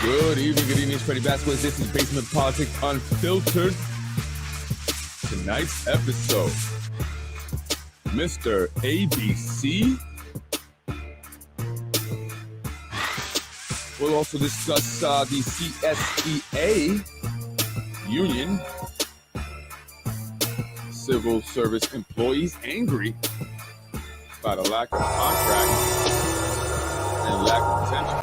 Good evening, it's Fredy Vasquez. This is Basement Politics Unfiltered. Tonight's episode, Mr. A.B.C. We'll also discuss the CSEA union. Civil service employees angry about a lack of contract and lack of attention.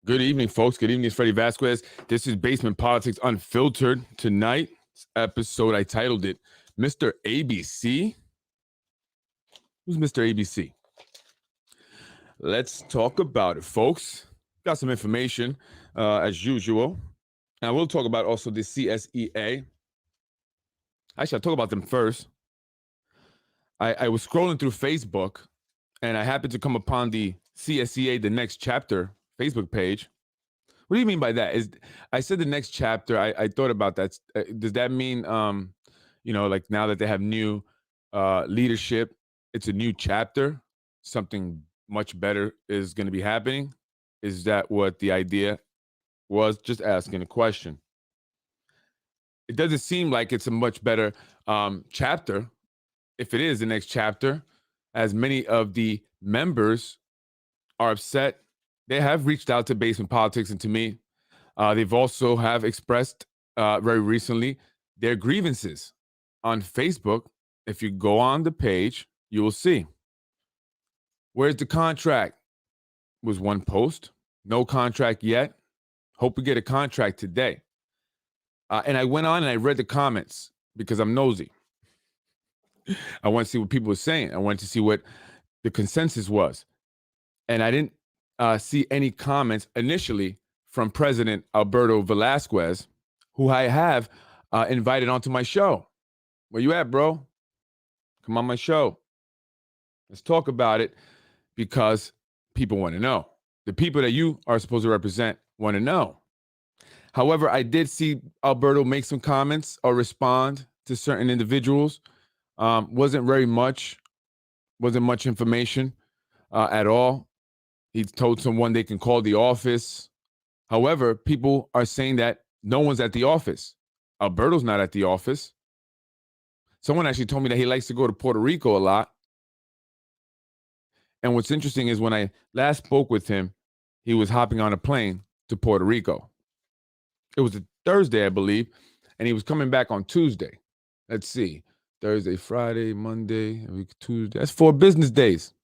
Good evening, folks. Good evening. It's Fredy Vasquez. This is Basement Politics Unfiltered. Tonight's episode, I titled it, Mr. A.B.C. Who's Mr. A.B.C.? Let's talk about it, folks. Got some information, as usual. And we'll talk about also the CSEA. Actually, I'll talk about them first. I was scrolling through Facebook, and I happened to come upon the CSEA, the next chapter, Facebook page. What do you mean by that? I said the next chapter. I thought about that. Does that mean, like now that they have new leadership, it's a new chapter? Something much better is going to be happening? Is that what the idea was? Just asking a question. It doesn't seem like it's a much better chapter. If it is the next chapter, as many of the members are upset. They have reached out to Basement Politics and to me. They've also have expressed very recently their grievances on Facebook. If you go on the page, you will see. Where's the contract? Was one post. No contract yet. Hope we get a contract today. And I went on and I read the comments because I'm nosy. I want to see what people were saying. I wanted to see what the consensus was. And I didn't see any comments initially from President Alberto Velasquez, who I have invited onto my show. Where you at, bro? Come on my show. Let's talk about it because people want to know. The people that you are supposed to represent want to know. However, I did see Alberto make some comments or respond to certain individuals. Wasn't much information at all. He told someone they can call the office. However, people are saying that no one's at the office. Alberto's not at the office. Someone actually told me that he likes to go to Puerto Rico a lot. And what's interesting is when I last spoke with him, he was hopping on a plane to Puerto Rico. It was a Thursday, I believe, and he was coming back on Tuesday. Let's see. Thursday, Friday, Monday, Tuesday. That's 4 business days.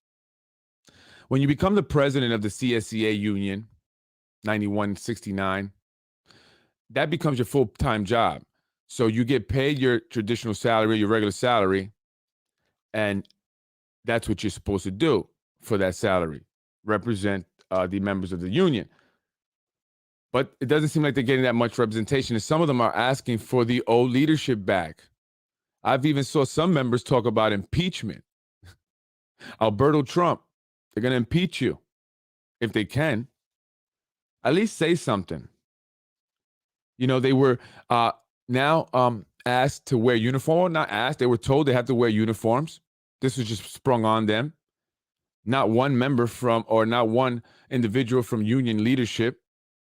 When you become the president of the CSEA union, 9169, that becomes your full-time job. So you get paid your traditional salary, your regular salary, and that's what you're supposed to do for that salary, represent the members of the union. But it doesn't seem like they're getting that much representation, and some of them are asking for the old leadership back. I've even saw some members talk about impeachment. Alberto Trump, they're going to impeach you if they can. At least say something. You know, they were now asked to wear uniform. Well, not asked. They were told they had to wear uniforms. This was just sprung on them. Not one member not one individual from union leadership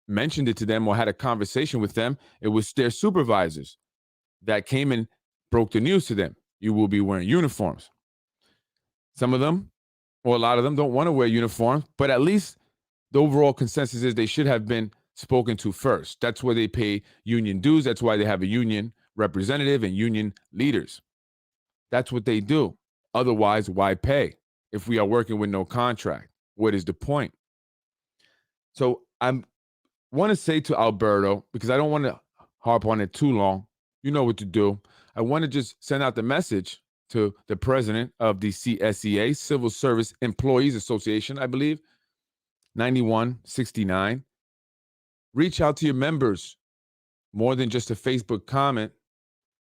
mentioned it to them or had a conversation with them. It was their supervisors that came and broke the news to them. You will be wearing uniforms. Some of them, or a lot of them, don't want to wear uniforms, but at least the overall consensus is they should have been spoken to first. That's where they pay union dues. That's why they have a union representative and union leaders. That's what they do. Otherwise, why pay? If we are working with no contract, what is the point? So I want to say to Alberto, because I don't want to harp on it too long, you know what to do. I want to just send out the message to the president of the CSEA, Civil Service Employees Association, I believe, 9169. Reach out to your members more than just a Facebook comment.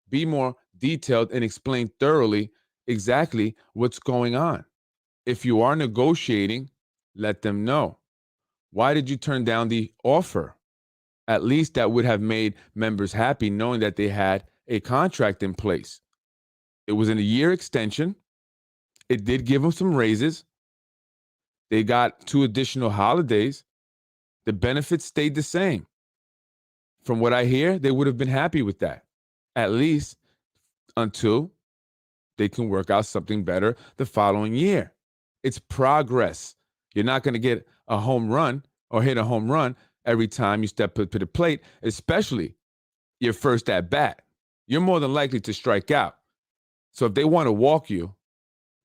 Be more detailed and explain thoroughly exactly what's going on. If you are negotiating, let them know. Why did you turn down the offer? At least that would have made members happy knowing that they had a contract in place. It was in a year extension. It did give them some raises. They got 2 additional holidays. The benefits stayed the same. From what I hear, they would have been happy with that, at least until they can work out something better the following year. It's progress. You're not going to get a home run or hit a home run every time you step up to the plate, especially your first at bat. You're more than likely to strike out. So if they want to walk you,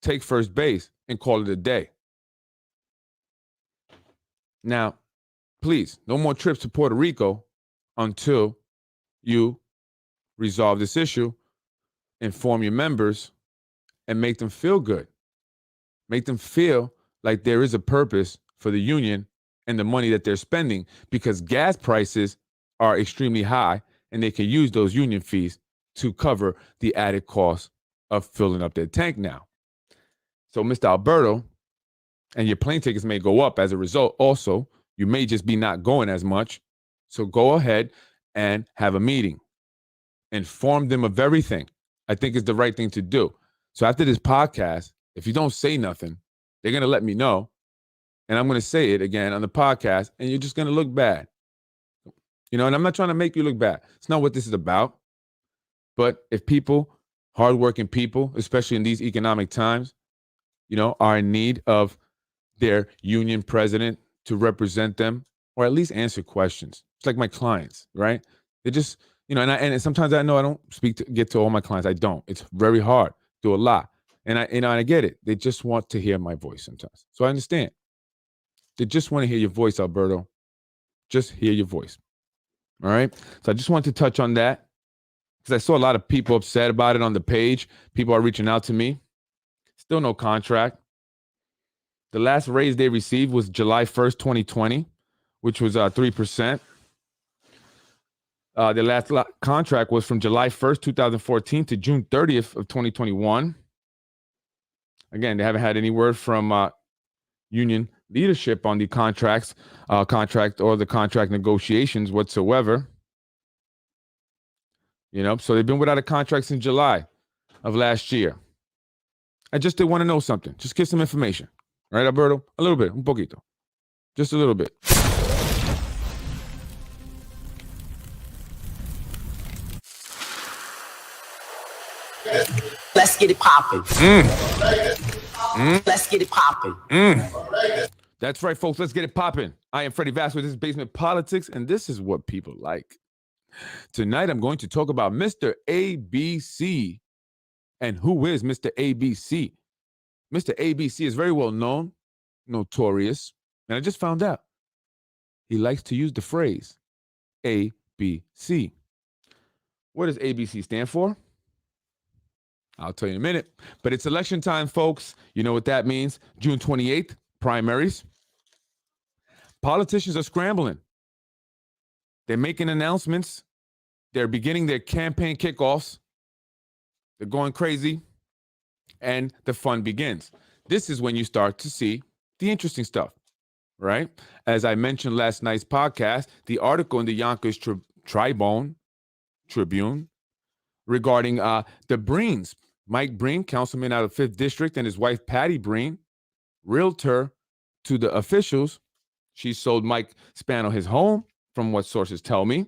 take first base and call it a day. Now, please, no more trips to Puerto Rico until you resolve this issue, inform your members, and make them feel good. Make them feel like there is a purpose for the union and the money that they're spending, because gas prices are extremely high and they can use those union fees to cover the added cost of filling up their tank now. So, Mr. Alberto, and your plane tickets may go up as a result also. You may just be not going as much. So go ahead and have a meeting. Inform them of everything. I think it's the right thing to do. So after this podcast, if you don't say nothing, they're going to let me know. And I'm going to say it again on the podcast, and you're just going to look bad. You know, and I'm not trying to make you look bad. It's not what this is about. But if people, hardworking people, especially in these economic times, you know, are in need of their union president to represent them or at least answer questions. It's like my clients, right? They just, you know, and sometimes I know I don't get to all my clients. I don't. It's very hard. Do a lot. And I get it. They just want to hear my voice sometimes. So I understand. They just want to hear your voice, Alberto. Just hear your voice. All right. So I just want to touch on that because I saw a lot of people upset about it on the page. People are reaching out to me. Still no contract. The last raise they received was July 1st, 2020, which was 3%. The last contract was from July 1st, 2014 to June 30th of 2021. Again, they haven't had any word from union leadership on the contract or the contract negotiations whatsoever. You know, so they've been without a contract since July of last year. I just did want to know something. Just give some information. Right, Alberto? A little bit, un poquito. Just a little bit. Let's get it popping. Let's get it popping. That's right, folks. Let's get it popping. I am Fredy Vasquez. This is Basement Politics, and this is what people like. Tonight, I'm going to talk about Mr. A.B.C. And who is Mr. A.B.C.? Mr. A.B.C. is very well known, notorious, and I just found out he likes to use the phrase A.B.C. What does A.B.C. stand for? I'll tell you in a minute. But it's election time, folks. You know what that means. June 28th, primaries. Politicians are scrambling. They're making announcements. They're beginning their campaign kickoffs. They're going crazy. And the fun begins. This is when you start to see the interesting stuff, right? As I mentioned last night's podcast, the article in the Yonkers Tribune regarding the Breens, Mike Breen, councilman out of 5th District, and his wife, Patty Breen, realtor to the officials. She sold Mike Spano his home, from what sources tell me.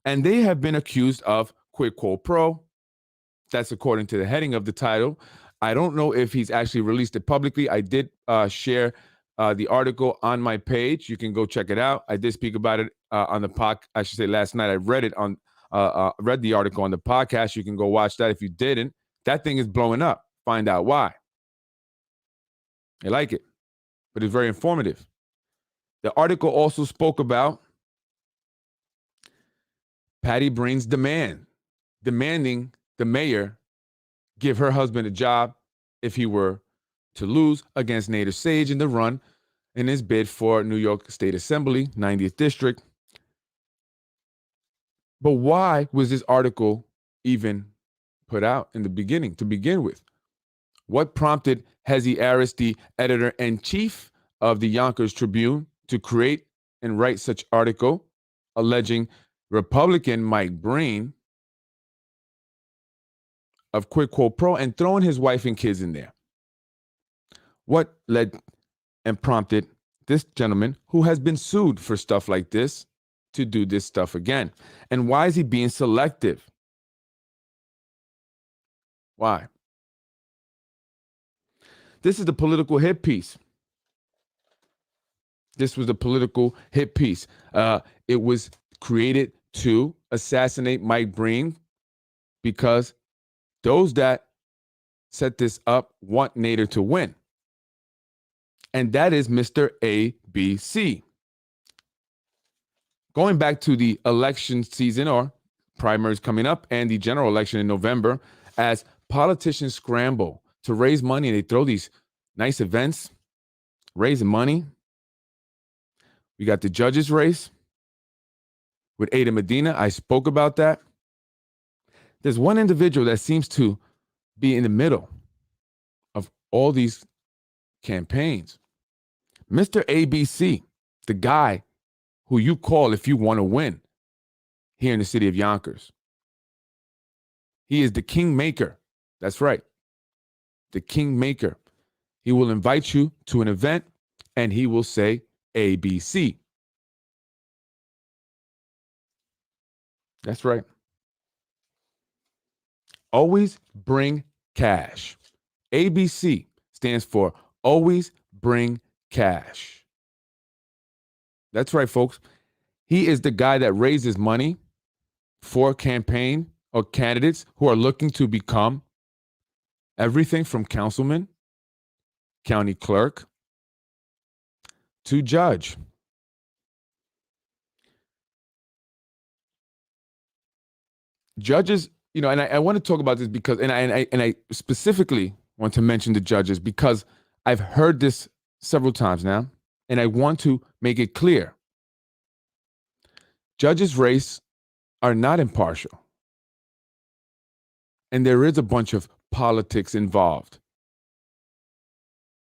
And they have been accused of quid quo pro. That's according to the heading of the title. I don't know if he's actually released it publicly. I did share the article on my page. You can go check it out. I did speak about it on the podcast. I should say last night. I read it on read the article on the podcast. You can go watch that if you didn't. That thing is blowing up. Find out why. I like it, but it's very informative. The article also spoke about Patty Breen's demanding the mayor give her husband a job if he were to lose against Nader Sage in the run in his bid for New York State Assembly, 90th District. But why was this article even put out in the beginning, to begin with? What prompted Hezi Aris, the editor-in-chief of the Yonkers Tribune, to create and write such article alleging Republican Mike Breen of quid quo pro and throwing his wife and kids in there? What led and prompted this gentleman, who has been sued for stuff like this, to do this stuff again? And why is he being selective? Why? This is the political hit piece. This was a political hit piece. It was created to assassinate Mike Breen because those that set this up want Nader to win. And that is Mr. A.B.C. Going back to the election season, or primaries coming up, and the general election in November, as politicians scramble to raise money, they throw these nice events, raising money. We got the judges race with Ada Medina. I spoke about that. There's one individual that seems to be in the middle of all these campaigns. Mr. A.B.C., the guy who you call if you want to win here in the city of Yonkers. He is the kingmaker. That's right. The kingmaker. He will invite you to an event and he will say A.B.C. That's right. Always bring cash. A.B.C. stands for always bring cash. That's right, folks. He is the guy that raises money for campaign or candidates who are looking to become everything from councilman, county clerk, to judge. Judges, and I want to talk about this because, and I specifically want to mention the judges because I've heard this several times now, and I want to make it clear. Judges' race are not impartial. And there is a bunch of politics involved.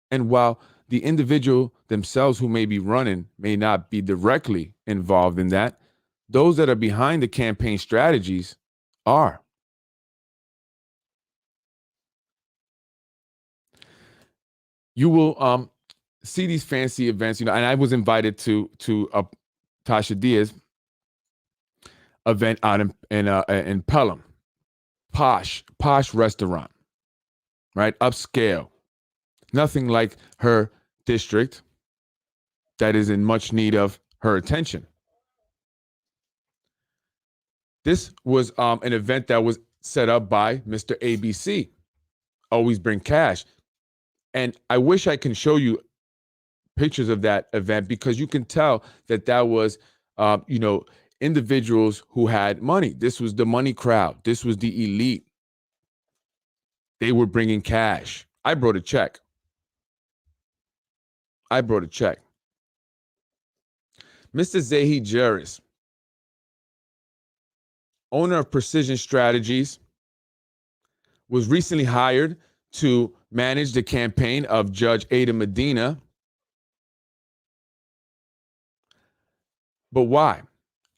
And while the individual themselves who may be running may not be directly involved in that, those that are behind the campaign strategies are. You will see these fancy events, and I was invited to Tasha Diaz event out in Pelham, posh restaurant, right? Upscale, nothing like her district that is in much need of her attention. This was an event that was set up by Mr. A.B.C. Always bring cash. And I wish I can show you pictures of that event because you can tell that was, individuals who had money. This was the money crowd. This was the elite. They were bringing cash. I brought a check. Mr. Zahi Jarris, owner of Precision Strategies, was recently hired to manage the campaign of Judge Ada Medina. But why?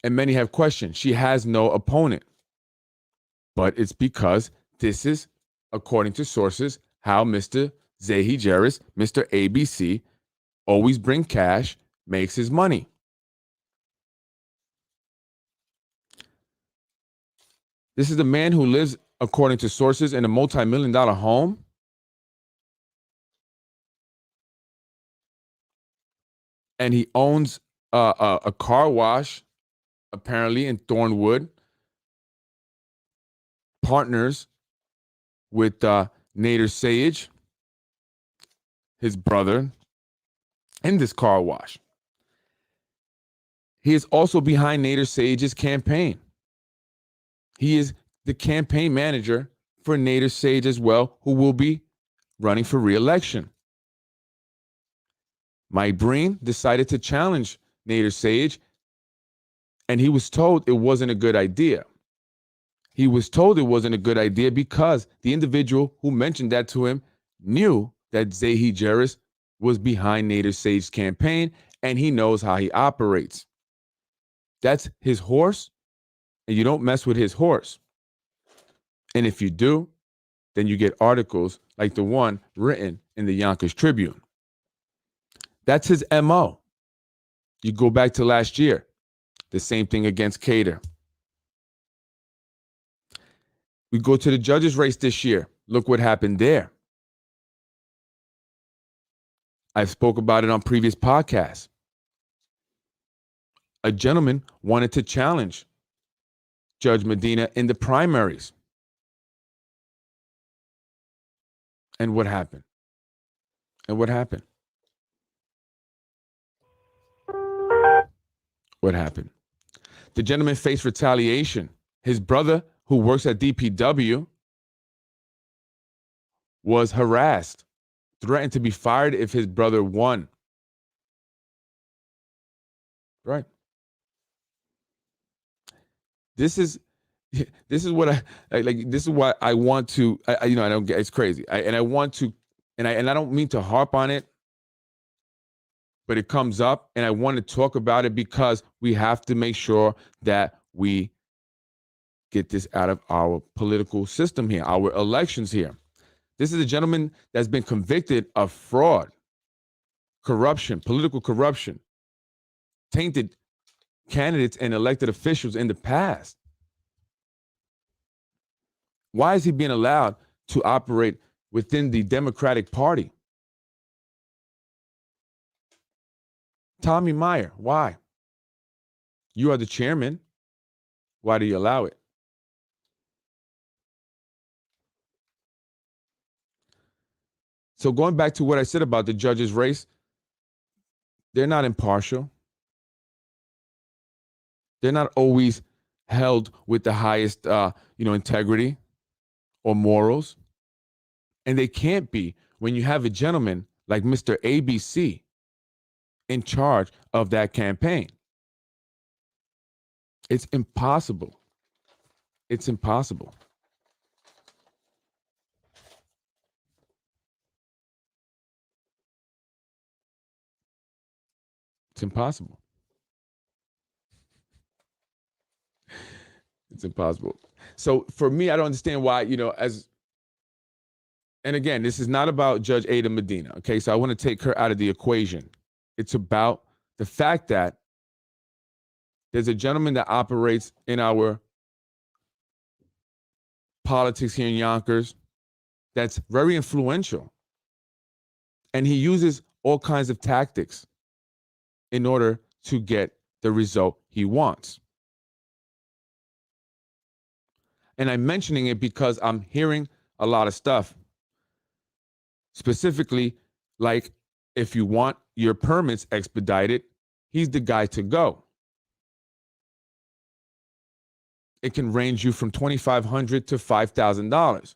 And many have questioned. She has no opponent. But it's because this is, according to sources, how Mr. Zahi Jarris, Mr. A.B.C., always bring cash, makes his money. This is the man who lives, according to sources, in a multi-million-dollar home. And he owns a car wash, apparently, in Thornwood. Partners with Nader Sage, his brother, in this car wash. He is also behind Nader Sage's campaign. He is the campaign manager for Nader Sage as well, who will be running for re-election. Mike Breen decided to challenge Nader Sage, and he was told it wasn't a good idea. He was told it wasn't a good idea because the individual who mentioned that to him knew that Zahi Jarris was behind Nader Sage's campaign and he knows how he operates. That's his horse, and you don't mess with his horse. And if you do, then you get articles like the one written in the Yonkers Tribune. That's his MO. You go back to last year, the same thing against Cater. We go to the judges race this year. Look what happened there. I spoke about it on previous podcasts. A gentleman wanted to challenge Judge Medina in the primaries. And what happened? And what happened? What happened? The gentleman faced retaliation. His brother, who works at DPW, was harassed, threatened to be fired if his brother won. Right. This is what I like. This is why I want to. I don't get. It's crazy. I want to, and I don't mean to harp on it, but it comes up, and I want to talk about it because we have to make sure that we get this out of our political system here, our elections here. This is a gentleman that's been convicted of fraud, corruption, political corruption, tainted candidates and elected officials in the past. Why is he being allowed to operate within the Democratic Party? Tommy Meyer, why? You are the chairman. Why do you allow it? So going back to what I said about the judges' race, they're not impartial. They're not always held with the highest, integrity or morals. And they can't be when you have a gentleman like Mr. A.B.C. in charge of that campaign. It's impossible. It's impossible. It's impossible. It's impossible. So for me, I don't understand why, and again, this is not about Judge Ada Medina, okay? So I want to take her out of the equation. It's about the fact that there's a gentleman that operates in our politics here in Yonkers that's very influential. And he uses all kinds of tactics in order to get the result he wants. And I'm mentioning it because I'm hearing a lot of stuff. Specifically, like if you want your permits expedited, he's the guy to go. It can range you from $2,500 to $5,000.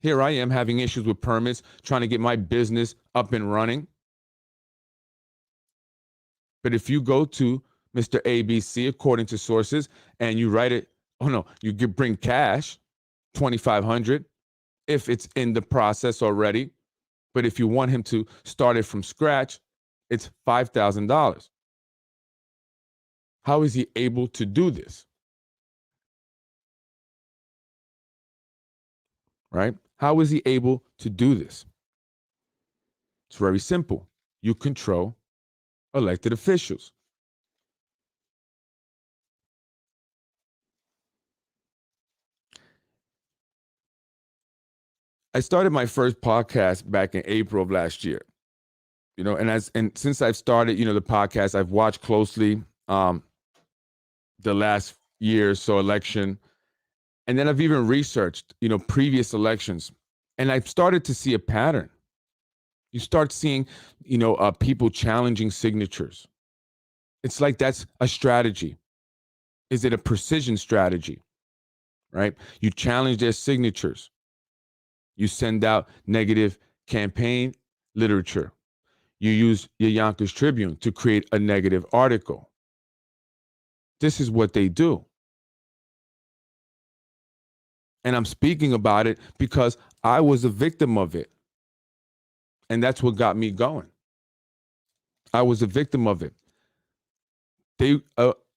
Here I am having issues with permits, trying to get my business up and running. But if you go to Mr. A.B.C., according to sources, and you write it, you could bring cash, $2,500, if it's in the process already. But if you want him to start it from scratch, it's $5,000. How is he able to do this? Right? How is he able to do this? It's very simple. You control elected officials. I started my first podcast back in April of last year. And since I've started, the podcast, I've watched closely the last year or so election. And then I've even researched, previous elections. And I've started to see a pattern. You start seeing, people challenging signatures. It's like that's a strategy. Is it a precision strategy? Right? You challenge their signatures. You send out negative campaign literature. You use your Yonkers Tribune to create a negative article. This is what they do. And I'm speaking about it because I was a victim of it. And that's what got me going. I was a victim of it. They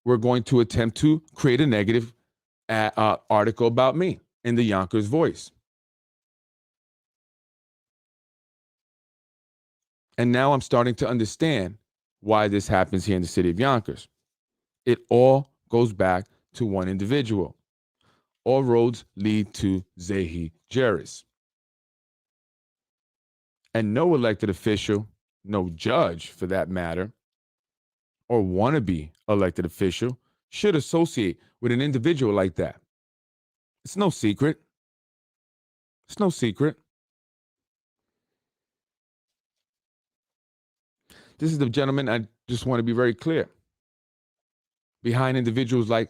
were going to attempt to create a negative article about me in the Yonkers Voice. And now I'm starting to understand why this happens here in the city of Yonkers. It all goes back to one individual. All roads lead to Zahi Jerris. And no elected official, no judge for that matter, or wannabe elected official should associate with an individual like that. It's no secret. It's no secret. This is the gentleman, I just want to be very clear. Behind individuals like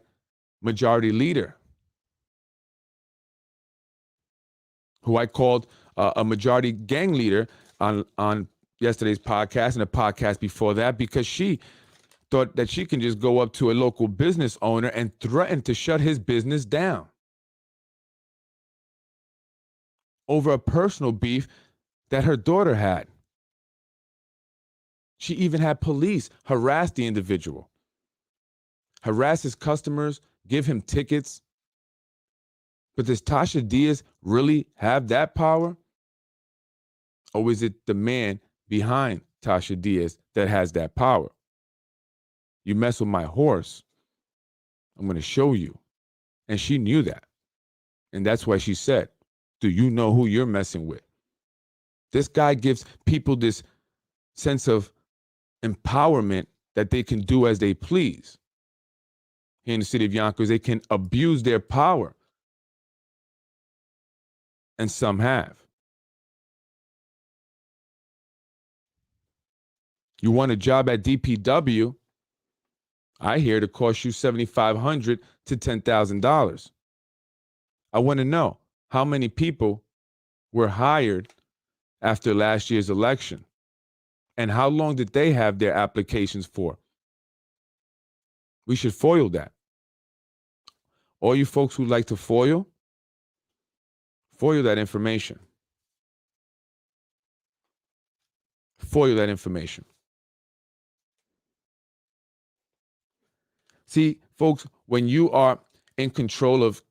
Majority Leader, who I called a majority gang leader on yesterday's podcast and a podcast before that, because she thought that she can just go up to a local business owner and threaten to shut his business down over a personal beef that her daughter had. She even had police harass the individual, harass his customers, give him tickets. But does Tasha Diaz really have that power? Or is it the man behind Tasha Diaz that has that power? You mess with my horse, I'm going to show you. And she knew that. And that's why she said, do you know who you're messing with? This guy gives people this sense of empowerment that they can do as they please. Here in the city of Yonkers, they can abuse their power. And some have. You want a job at DPW, I hear to cost you $7,500 to $10,000. I want to know how many people were hired after last year's election, and how long did they have their applications for? We should foil that. All you folks who like to foil that information. Foil that information. See, folks, when you are in control of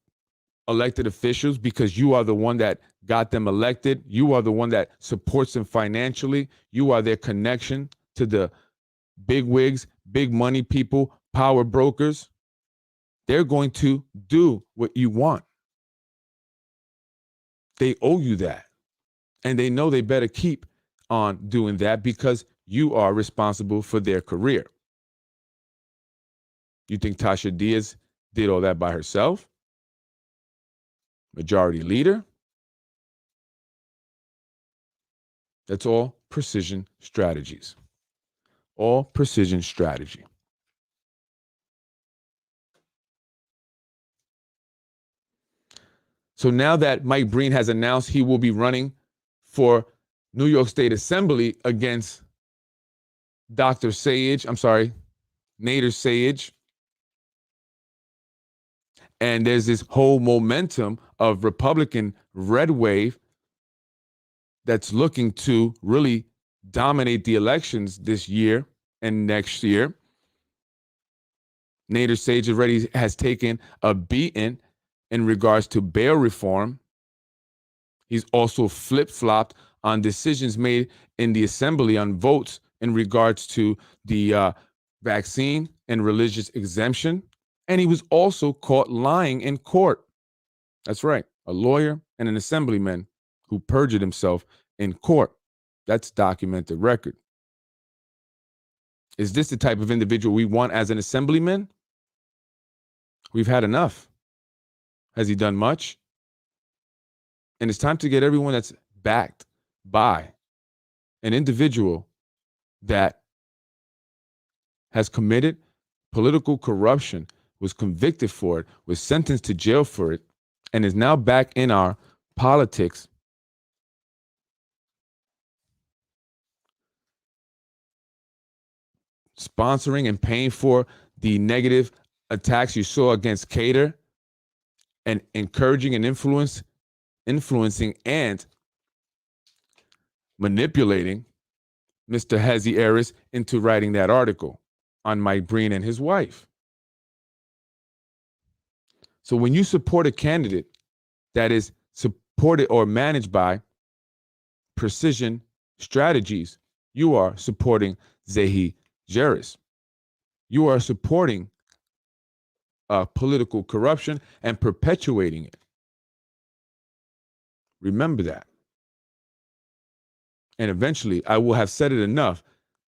elected officials because you are the one that got them elected, you are the one that supports them financially, you are their connection to the big wigs, big money people, power brokers, they're going to do what you want. They owe you that. And they know they better keep on doing that because you are responsible for their career. You think Tasha Diaz did all that by herself? Majority Leader? That's all precision strategies. All precision strategy. So now that Mike Breen has announced he will be running for New York State Assembly against Nader Sayegh, and there's this whole momentum of Republican red wave that's looking to really dominate the elections this year and next year. Nader Sayegh already has taken a beating in regards to bail reform. He's also flip-flopped on decisions made in the assembly on votes in regards to the vaccine and religious exemption. And he was also caught lying in court. That's right, a lawyer and an assemblyman who perjured himself in court. That's documented record. Is this the type of individual we want as an assemblyman? We've had enough. Has he done much? And it's time to get everyone that's backed by an individual that has committed political corruption, was convicted for it, was sentenced to jail for it, and is now back in our politics. Sponsoring and paying for the negative attacks you saw against Cater, and encouraging and influencing and manipulating Mr. Hezi Eris into writing that article on Mike Breen and his wife. So when you support a candidate that is supported or managed by Precision Strategies, you are supporting Zehi Jeris. You are supporting political corruption and perpetuating it. Remember that. And eventually, I will have said it enough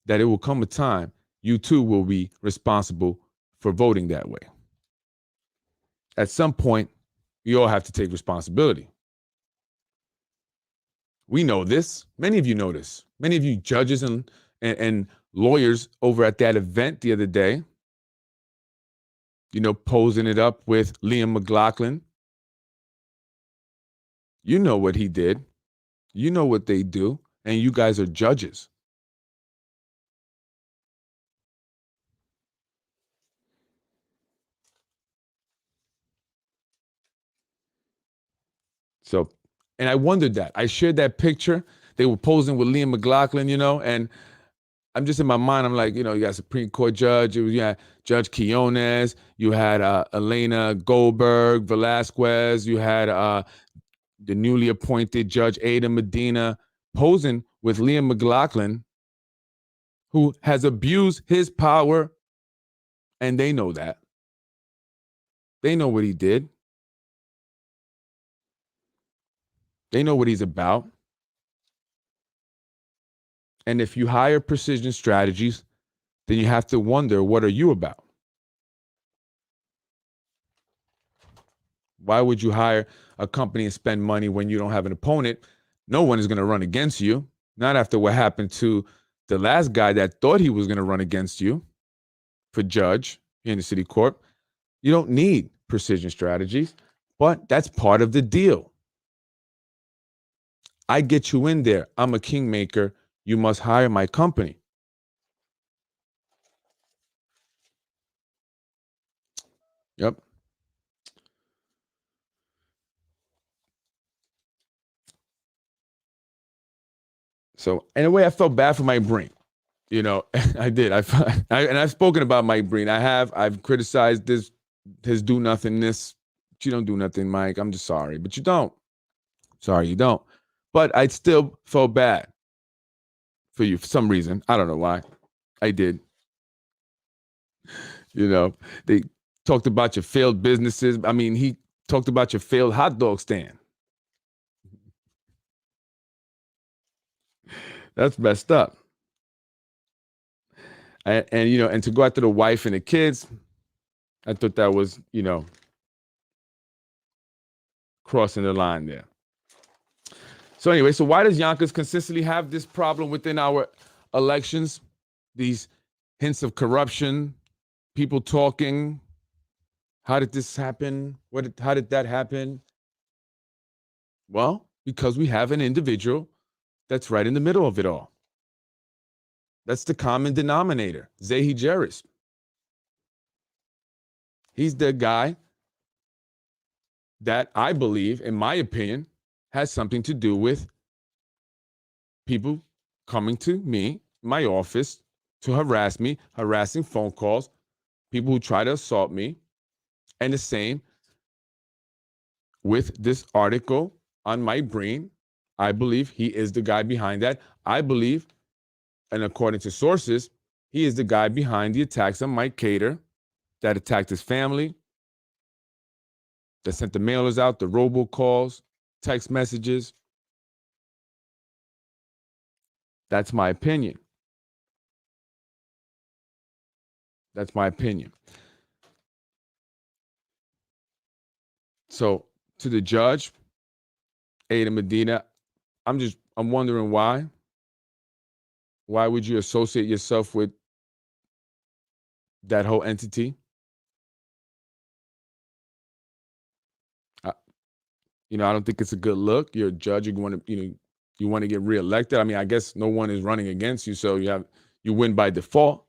that it will come a time you too will be responsible for voting that way. At some point, we all have to take responsibility. We know this. Many of you know this. Many of you judges and lawyers over at that event the other day, posing it up with Liam McLaughlin. You know what he did. You know what they do. And you guys are judges. So, and I wondered that. I shared that picture. They were posing with Liam McLaughlin, and I'm just in my mind, I'm like, you got Supreme Court judge, you had Judge Quinones, you had Elena Goldberg, Velasquez, you had the newly appointed Judge Ada Medina posing with Liam McLaughlin, who has abused his power, and they know that. They know what he did. They know what he's about. And if you hire Precision Strategies, then you have to wonder, what are you about? Why would you hire a company and spend money when you don't have an opponent? No one is going to run against you. Not after what happened to the last guy that thought he was going to run against you for judge in the city court. You don't need Precision Strategies, but that's part of the deal. I get you in there. I'm a kingmaker. You must hire my company. Yep. So in a way, I felt bad for Mike Breen. I did. And I've spoken about Mike Breen. I've criticized his do nothingness. You don't do nothing, Mike. I'm just sorry, but you don't. Sorry, you don't. But I still felt bad for you for some reason. I don't know why. I did. They talked about your failed businesses. I mean, he talked about your failed hot dog stand. That's messed up. And to go after the wife and the kids, I thought that was, crossing the line there. So anyway, so why does Yonkers consistently have this problem within our elections? These hints of corruption, people talking. How did this happen? How did that happen? Well, because we have an individual that's right in the middle of it all. That's the common denominator, Zehi Jeris. He's the guy that I believe, in my opinion, has something to do with people coming to me, my office, to harass me, harassing phone calls, people who try to assault me. And the same with this article on Mike Breen. I believe he is the guy behind that. I believe, and according to sources, he is the guy behind the attacks on Mike Cater, that attacked his family, that sent the mailers out, the robocalls, text messages. That's my opinion. That's my opinion. So to the judge, Ada Medina, I'm wondering why. Why would you associate yourself with that whole entity? I don't think it's a good look. You're a judge. You want to get reelected. I mean, I guess no one is running against you, so you win by default.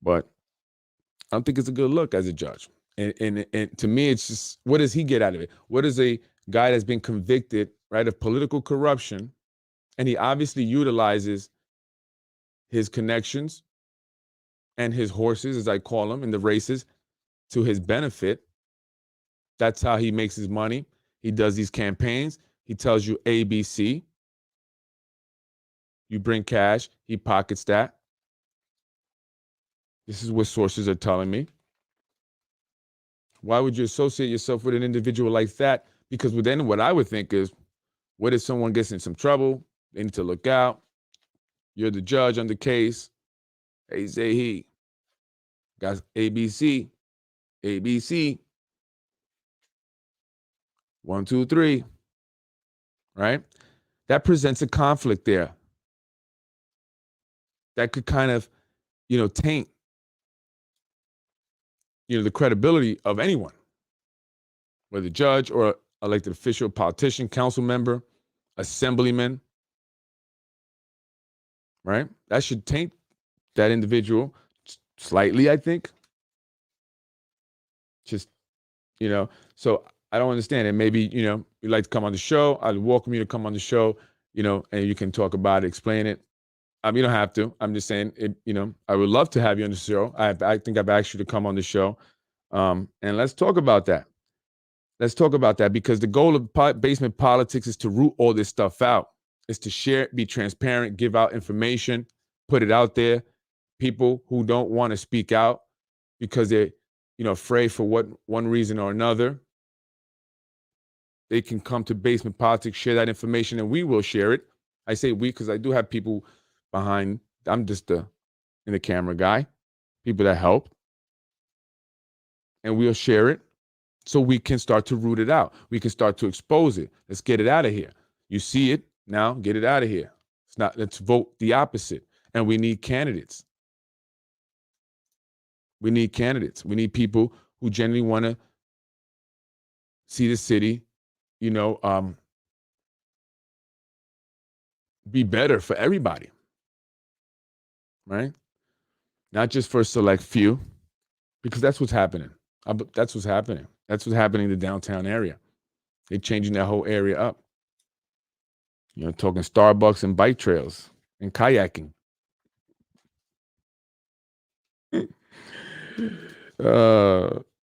But I don't think it's a good look as a judge. And to me, it's just, what does he get out of it? What does a guy that's been convicted, right, of political corruption And he obviously utilizes his connections and his horses, as I call them, in the races to his benefit. That's how he makes his money. He does these campaigns. He tells you A.B.C. You bring cash, he pockets that. This is what sources are telling me. Why would you associate yourself with an individual like that? Because then what I would think is, what if someone gets in some trouble? They need to look out. You're the judge on the case. Hey, say he. Got A.B.C. A.B.C. 1, 2, 3. Right? That presents a conflict there. That could kind of, taint, the credibility of anyone, whether judge or elected official, politician, council member, assemblyman, right? That should taint that individual slightly, I think. Just, so I don't understand it. Maybe, you'd like to come on the show. I'd welcome you to come on the show, and you can talk about it, explain it. You don't have to. I'm just saying, I would love to have you on the show. I think I've asked you to come on the show. And let's talk about that. Let's talk about that, because the goal of basement politics is to root all this stuff out. Is to share, be transparent, give out information, put it out there. People who don't want to speak out because they're, afraid for one reason or another, they can come to Basement Politics, share that information, and we will share it. I say we because I do have people behind. I'm just in the camera guy, people that help, and we'll share it so we can start to root it out. We can start to expose it. Let's get it out of here. You see it now, get it out of here. It's not. Let's vote the opposite, and we need candidates. We need candidates. We need people who genuinely want to see the city, be better for everybody, right? Not just for a select few, because that's what's happening. That's what's happening. That's what's happening in the downtown area. They're changing that whole area up. Talking Starbucks and bike trails and kayaking.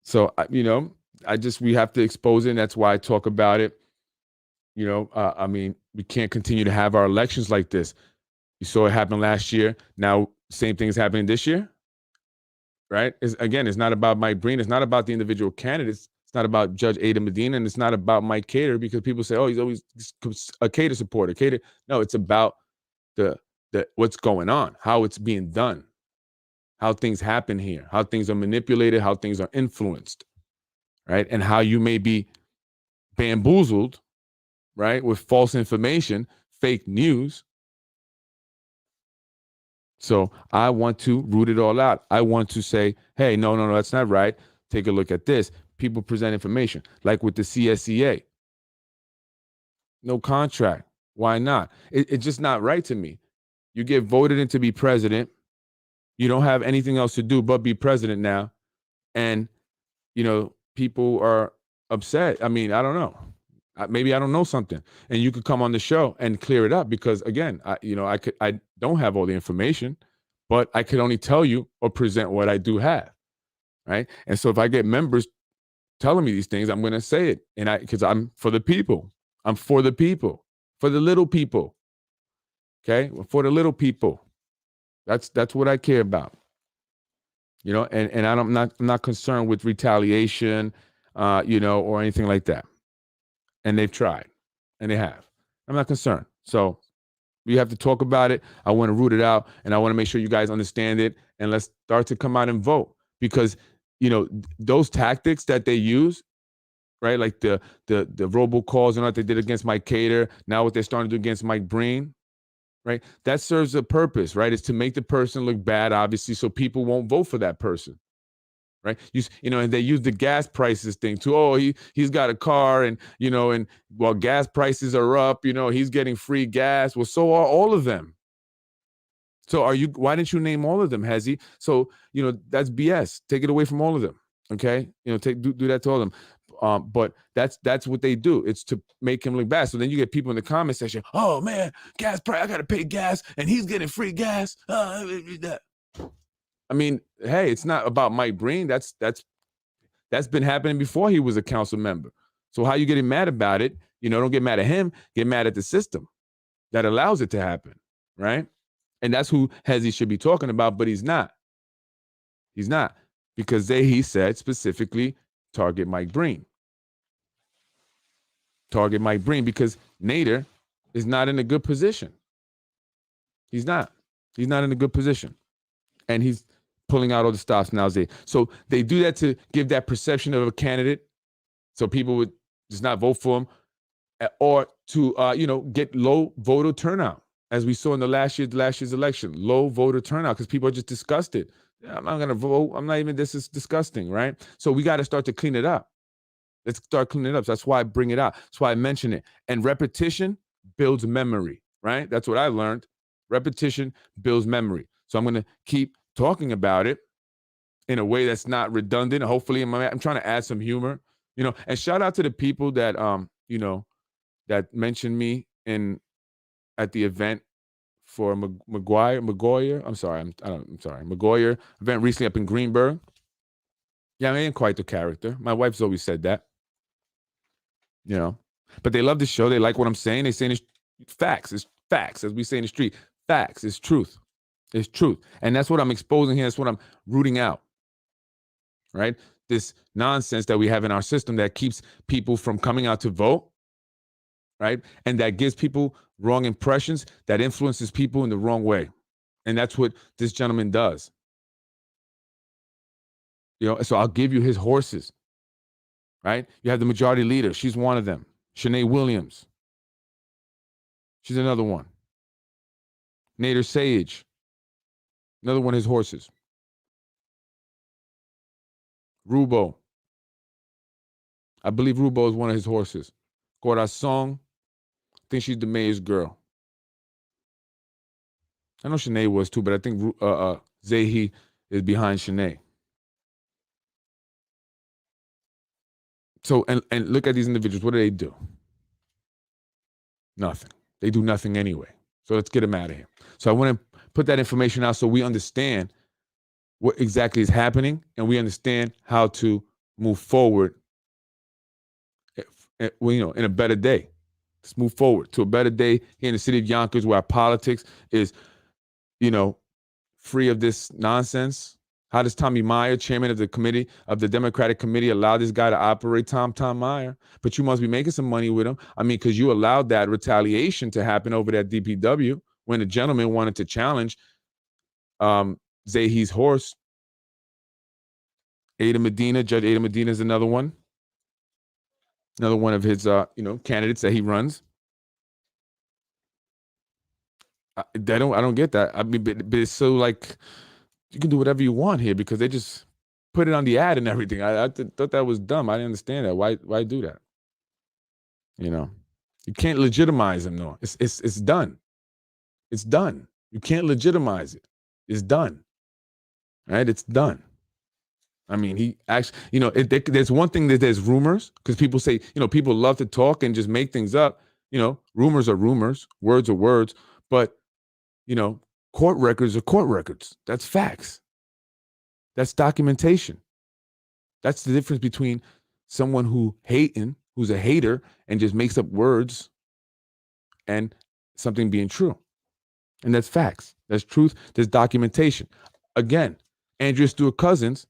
So, we have to expose it, and that's why I talk about it. We can't continue to have our elections like this. You saw it happen last year. Now, same thing is happening this year, right? It's not about Mike Breen. It's not about the individual candidates. It's not about Judge Ada Medina, and it's not about Mike Cater, because people say, oh, he's always a Cater supporter. Cater. No, it's about the what's going on, how it's being done, how things happen here, how things are manipulated, how things are influenced, right? And how you may be bamboozled, right, with false information, fake news. So I want to root it all out. I want to say, hey, no, that's not right. Take a look at this. People present information, like with the CSEA. No contract. Why not? It's just not right to me. You get voted in to be president. You don't have anything else to do but be president now. And, people are upset. I don't know. Maybe I don't know something, and you could come on the show and clear it up, because again, I don't have all the information, but I could only tell you or present what I do have, right? And so if I get members telling me these things, I'm going to say it, and because I'm for the people. I'm for the people, for the little people. Okay, for the little people. That's what I care about. And I'm not concerned with retaliation, or anything like that. And they've tried, and they have. I'm not concerned. So we have to talk about it. I want to root it out, and I want to make sure you guys understand it. And let's start to come out and vote, because those tactics that they use, right? Like the robocalls and what they did against Mike Cater. Now what they're starting to do against Mike Breen, right? That serves a purpose, right? It's to make the person look bad, obviously, so people won't vote for that person. Right. And they use the gas prices thing too. Oh, he's got a car, and, and while gas prices are up, he's getting free gas. Well, so are all of them. So why didn't you name all of them, Hezi? So, that's BS. Take it away from all of them. Okay. Do that to all of them. but that's what they do. It's to make him look bad. So then you get people in the comment section, oh man, gas price, I gotta pay gas, and he's getting free gas. I mean, hey, it's not about Mike Breen. That's been happening before he was a council member. So how you getting mad about it? Don't get mad at him, get mad at the system that allows it to happen, right? And that's who Hezi should be talking about, but he's not. He's not, because he said specifically target Mike Breen. Target Mike Breen, because Nader is not in a good position. He's not. He's not in a good position. And he's pulling out all the stops now. So they do that to give that perception of a candidate, so people would just not vote for him, or to get low voter turnout, as we saw in the last year's election. Low voter turnout because people are just disgusted. I'm not gonna vote. I'm not even. This is disgusting, right? So we got to start to clean it up. Let's start cleaning it up. So that's why I bring it out. That's why I mention it. And repetition builds memory, right? That's what I learned. Repetition builds memory. So I'm gonna keep talking about it in a way that's not redundant. Hopefully, I'm trying to add some humor, And shout out to the people that that mentioned me at the event for Maguire. I'm sorry, Maguire event recently up in Greenberg. Yeah, I ain't quite the character. My wife's always said that. But they love the show. They like what I'm saying. They saying it's facts. It's facts, as we say in the street. Facts. It's truth. It's truth. And that's what I'm exposing here. That's what I'm rooting out. Right? This nonsense that we have in our system that keeps people from coming out to vote. Right? And that gives people wrong impressions, that influences people in the wrong way. And that's what this gentleman does. So I'll give you his horses. Right? You have the majority leader. She's one of them. Shanae Williams. She's another one. Nader Sage. Another one of his horses. Rubo. I believe Rubo is one of his horses. Corazon. I think she's the mayor's girl. I know Shanae was too, but I think Zehi is behind Shanae. So, and look at these individuals. What do? Nothing. They do nothing anyway. So let's get them out of here. So I want to put that information out so we understand what exactly is happening, and we understand how to move forward, in a better day. Let's move forward to a better day here in the city of Yonkers, where our politics is, free of this nonsense. How does Tommy Meyer, chairman of the committee, of the Democratic Committee, allow this guy to operate, Tom Meyer? But you must be making some money with him. I mean, because you allowed that retaliation to happen over there at DPW when the gentleman wanted to challenge Zehi's horse. Judge Ada Medina is another one. Another one of his, candidates that he runs. I don't get that. I mean, but it's so like, you can do whatever you want here because they just put it on the ad and everything. I thought that was dumb. I didn't understand that. Why do that? You can't legitimize him, though. It's done. It's done. You can't legitimize it. It's done. Right? It's done. I mean, he actually, there's one thing that there's rumors, because people say, people love to talk and just make things up. Rumors are rumors, words are words, but, court records are court records. That's facts. That's documentation. That's the difference between someone who's a hater and just makes up words, and something being true. And that's facts. That's truth. There's documentation. Again, Andrea Stewart-Cousins,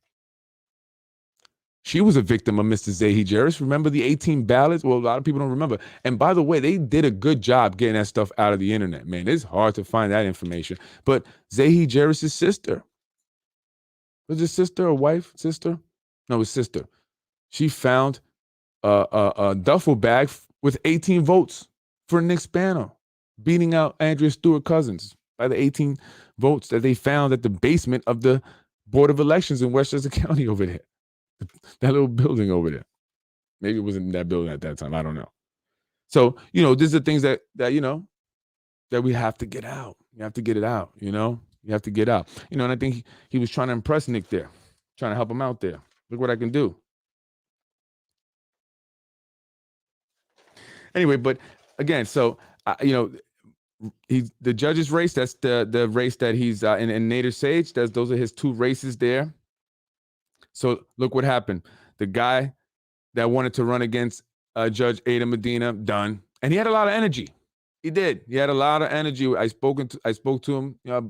she was a victim of Mr. Zehi Jarris. Remember the 18 ballots? Well, a lot of people don't remember. And by the way, they did a good job getting that stuff out of the internet, man. It's hard to find that information. But Zehi Jarris' sister, was it sister or wife? Sister? No, it was sister. She found a duffel bag with 18 votes for Nick Spano, beating out Andrea Stewart-Cousins by the 18 votes that they found at the basement of the Board of Elections in Westchester County over there. That little building over there. Maybe it wasn't that building at that time. I don't know. So, these are things that that we have to get out. You have to get it out, You have to get out. And I think he was trying to impress Nick there, trying to help him out there. Look what I can do. Anyway, but again, so the judge's race. That's the race that he's in Nader Sage. Those are his two races there. So look what happened. The guy that wanted to run against Judge Ada Medina, done, and he had a lot of energy. He did. He had a lot of energy. I spoke to him a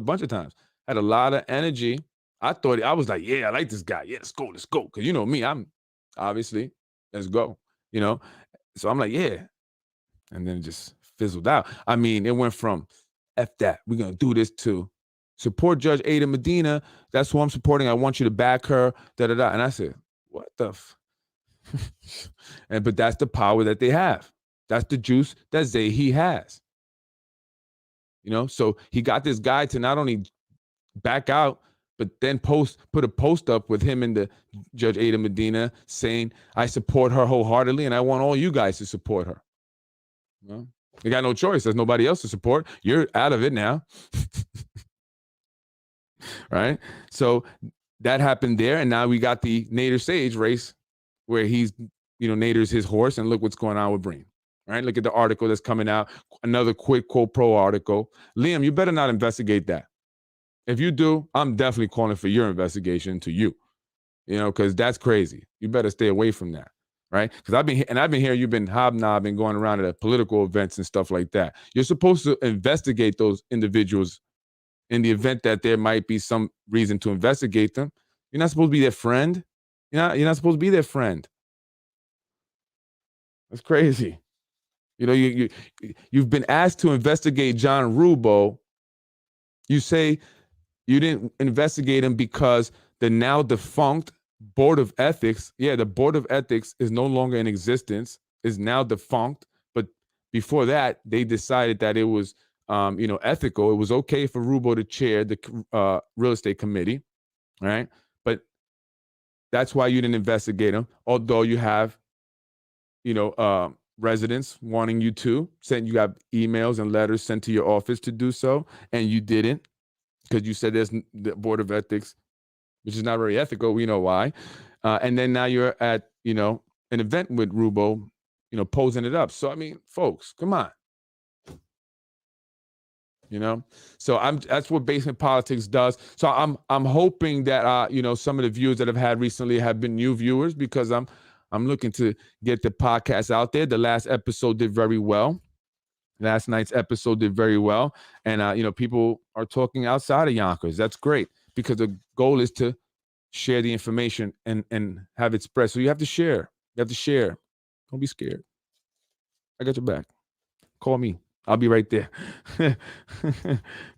bunch of times. Had a lot of energy. I was like, yeah, I like this guy. Yeah, let's go. Because you know me, I'm obviously, let's go. So I'm like, yeah. And then it just fizzled out. I mean, it went from F that, we're going to do this, to support Judge Ada Medina. That's who I'm supporting. I want you to back her, da-da-da. And I said, what the but that's the power that they have. That's the juice that Zahi has. So he got this guy to not only back out, but then put a post up with him and the Judge Ada Medina saying, I support her wholeheartedly, and I want all you guys to support her. Well, you got no choice. There's nobody else to support. You're out of it now. Right? So that happened there. And now we got the Nader Sage race where he's, Nader's his horse, and look what's going on with Breen. Right? Look at the article that's coming out. Another quick quote pro article. Liam, you better not investigate that. If you do, I'm definitely calling for your investigation to you. Because that's crazy. You better stay away from that. Right? Because I've been hearing you've been hobnobbing, going around at political events and stuff like that. You're supposed to investigate those individuals in the event that there might be some reason to investigate them. You're not supposed to be their friend. You're not supposed to be their friend. That's crazy. You've been asked to investigate John Rubo. You say you didn't investigate him because the now defunct Board of Ethics, the Board of Ethics is no longer in existence, is now defunct. But before that, they decided that it was, ethical. It was okay for Rubo to chair the real estate committee, right? But that's why you didn't investigate him, although you have, residents wanting you to. You have emails and letters sent to your office to do so, and you didn't, because you said there's the Board of Ethics, which is not very ethical. We know why. And then now you're at, an event with Rubo, posing it up. So, I mean, folks, come on. So that's what basement politics does. So I'm hoping that, some of the viewers that I've had recently have been new viewers, because I'm looking to get the podcast out there. The last episode did very well. Last night's episode did very well. And, people are talking outside of Yonkers. That's great, because the goal is to share the information and have it spread. So you have to share. You have to share. Don't be scared. I got your back. Call me. I'll be right there.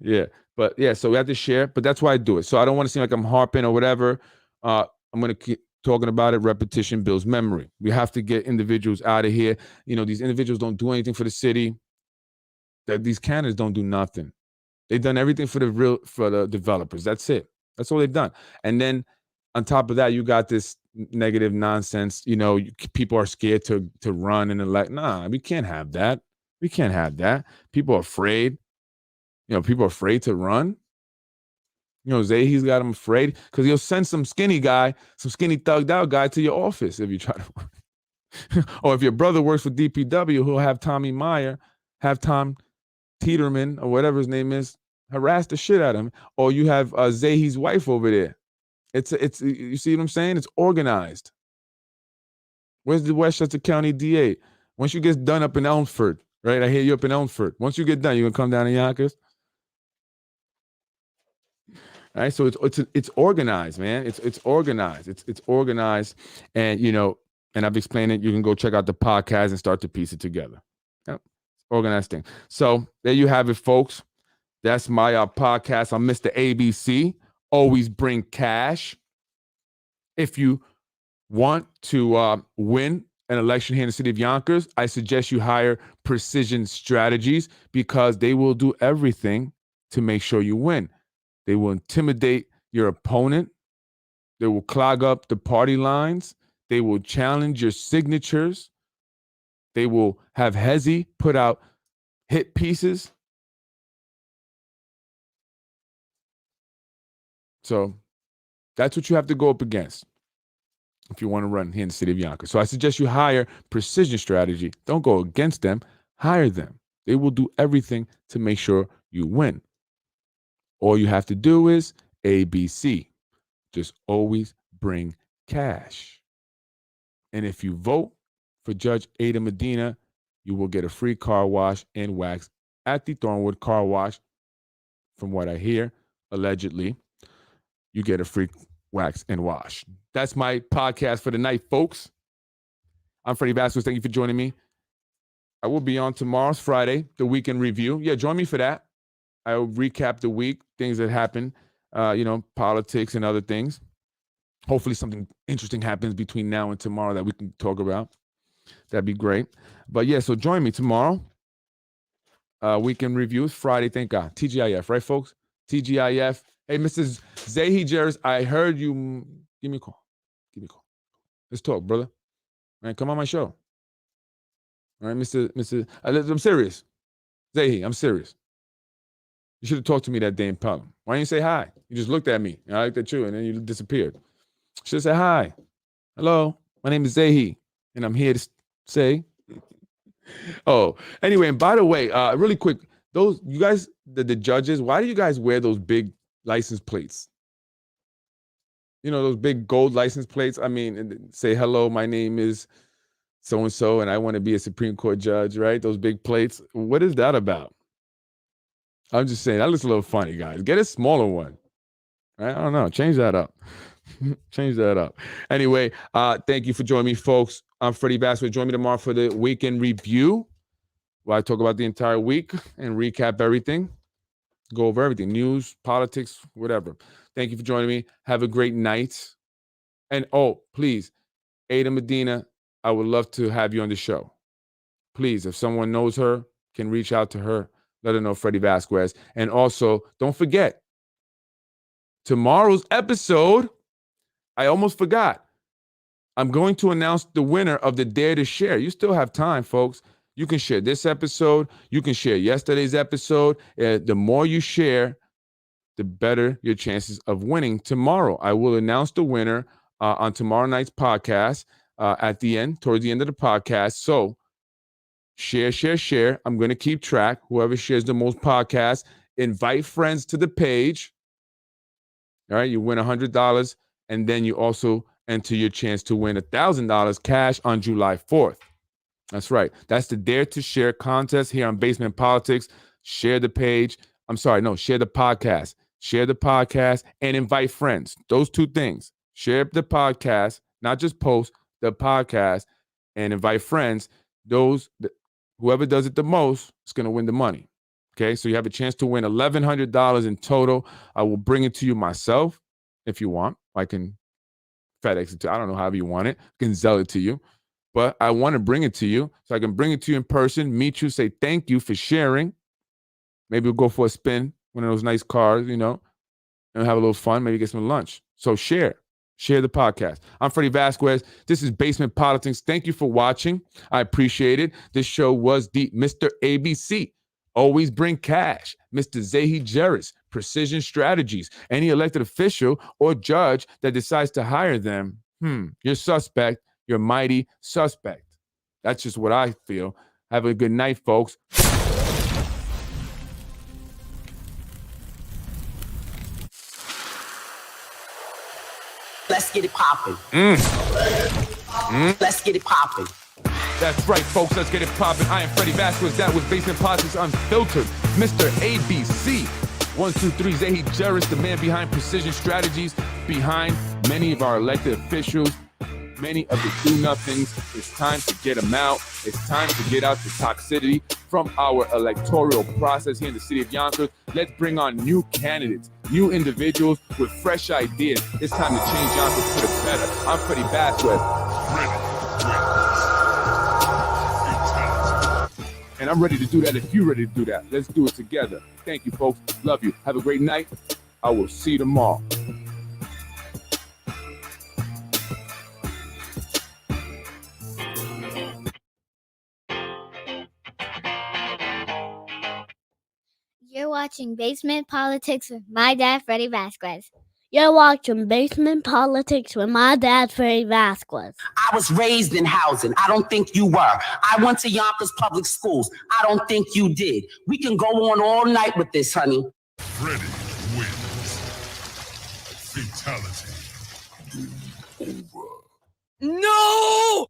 Yeah. But yeah, so we have to share. But that's why I do it. So I don't want to seem like I'm harping or whatever. I'm going to keep talking about it. Repetition builds memory. We have to get individuals out of here. These individuals don't do anything for the city. These candidates don't do nothing. They've done everything for the developers. That's it. That's all they've done. And then on top of that, you got this negative nonsense. People are scared to run and elect. Nah, we can't have that. We can't have that. People are afraid. People are afraid to run. Zahi's got them afraid because he'll send some skinny thugged out guy to your office if you try to run. Or if your brother works for DPW, he'll have Tommy Meyer, have Tom Teeterman or whatever his name is, harass the shit out of him. Or you have Zahi's wife over there. It's you see what I'm saying? It's organized. Where's the Westchester County DA? Once you get done up in Elmford, right? I hear you up in Elmford. Once you get done, you gonna come down to Yonkers. All right, so it's organized, man. It's organized. It's organized, and and I've explained it. You can go check out the podcast and start to piece it together. Yep. Organized thing. So there you have it, folks. That's my podcast. I'm Mr. A.B.C. Always bring cash. If you want to win an election here in the city of Yonkers, I suggest you hire Precision Strategies, because they will do everything to make sure you win. They will intimidate your opponent. They will clog up the party lines. They will challenge your signatures. They will have Hezi put out hit pieces. So that's what you have to go up against. if you want to run here in the city of Yonkers. So I suggest you hire Precision Strategy. Don't go against them. Hire them. They will do everything to make sure you win. All you have to do is A.B.C. Just always bring cash. And if you vote for Judge Ada Medina, you will get a free car wash and wax at the Thornwood Car Wash. From what I hear, allegedly, you get a free wax and wash. That's my podcast for the night, folks. I'm Fredy Vasquez. Thank you for joining me. I will be on tomorrow's Friday, the weekend review. Yeah, join me for that. I'll recap the week, things that happen, politics and other things. Hopefully something interesting happens between now and tomorrow that we can talk about. That'd be great. But yeah, so join me tomorrow. Weekend reviews, Friday, thank God. TGIF, right, folks? TGIF. Hey, Mrs. Zahi Jerris, I heard you. Give me a call. Let's talk, brother. All right, come on my show. All right, Mr. I'm serious. Zahi, I'm serious. You should have talked to me that day in Pelham. Why didn't you say hi? You just looked at me. And I looked at you, and then you disappeared. Should have said hi. Hello, my name is Zahi, and I'm here to say. Oh, anyway, and by the way, really quick, those you guys, the judges, why do you guys wear those big license plates? You know, those big gold license plates. I mean, say hello, my name is so and so, and I want to be a Supreme Court judge, right? Those big plates. What is that about? I'm just saying that looks a little funny, guys. Get a smaller one. Right? I don't know. Change that up. Change that up. Anyway, thank you for joining me, folks. I'm Fredy Vasquez. Join me tomorrow for the weekend review, where I talk about the entire week and recap everything, go over everything, news, politics, whatever. Thank you for joining me. Have a great night. And please, Ada Medina, I would love to have you on the show. Please, if someone knows her, can reach out to her, let her know Fredy Vasquez. And also, don't forget, tomorrow's episode, I almost forgot. I'm going to announce the winner of the Dare to Share. You still have time, folks. You can share this episode. You can share yesterday's episode. The more you share, the better your chances of winning tomorrow. I will announce the winner on tomorrow night's podcast towards the end of the podcast. So share. I'm going to keep track. Whoever shares the most podcasts, invite friends to the page. All right, you win $100, and then you also enter your chance to win $1,000 cash on July 4th. That's right. That's the Dare to Share contest here on Basement Politics. Share the page. Share the podcast. Share the podcast and invite friends. Those two things. Share the podcast, not just post the podcast, and invite friends. Whoever does it the most is going to win the money. Okay, so you have a chance to win $1,100 in total. I will bring it to you myself if you want. I can FedEx it to you. I don't know, however you want it. I can Zelle it to you. But I want to bring it to you so I can bring it to you in person, meet you, say thank you for sharing. Maybe we'll go for a spin, one of those nice cars, and have a little fun, maybe get some lunch. So share the podcast. I'm Fredy Vasquez. This is Basement Politics. Thank you for watching. I appreciate it. This show was Mr. A.B.C. Always bring cash. Mr. Zahi Jerris, Precision Strategies. Any elected official or judge that decides to hire them, you're suspect. You're mighty suspect. That's just what I feel. Have a good night, folks. Let's get it popping. Let's get it popping. That's right, folks. Let's get it popping. I am Fredy Vasquez. That was Basement Politics Unfiltered. Mr. A.B.C. 123 Zahi Jerris, the man behind Precision Strategies, behind many of our elected officials, many of the do-nothings. It's time to get them out. It's time to get out the toxicity from our electoral process here in the city of Yonkers. Let's bring on new candidates, new individuals with fresh ideas. It's time to change Yonkers for the better. I'm Fredy Vasquez. And I'm ready to do that if you're ready to do that. Let's do it together. Thank you, folks. Love you. Have a great night. I will see you tomorrow. You're watching Basement Politics with my dad, Fredy Vasquez. You're watching Basement Politics with my dad, Fredy Vasquez. I was raised in housing. I don't think you were. I went to Yonkers Public Schools. I don't think you did. We can go on all night with this, honey. Fredy wins. Fatality. No!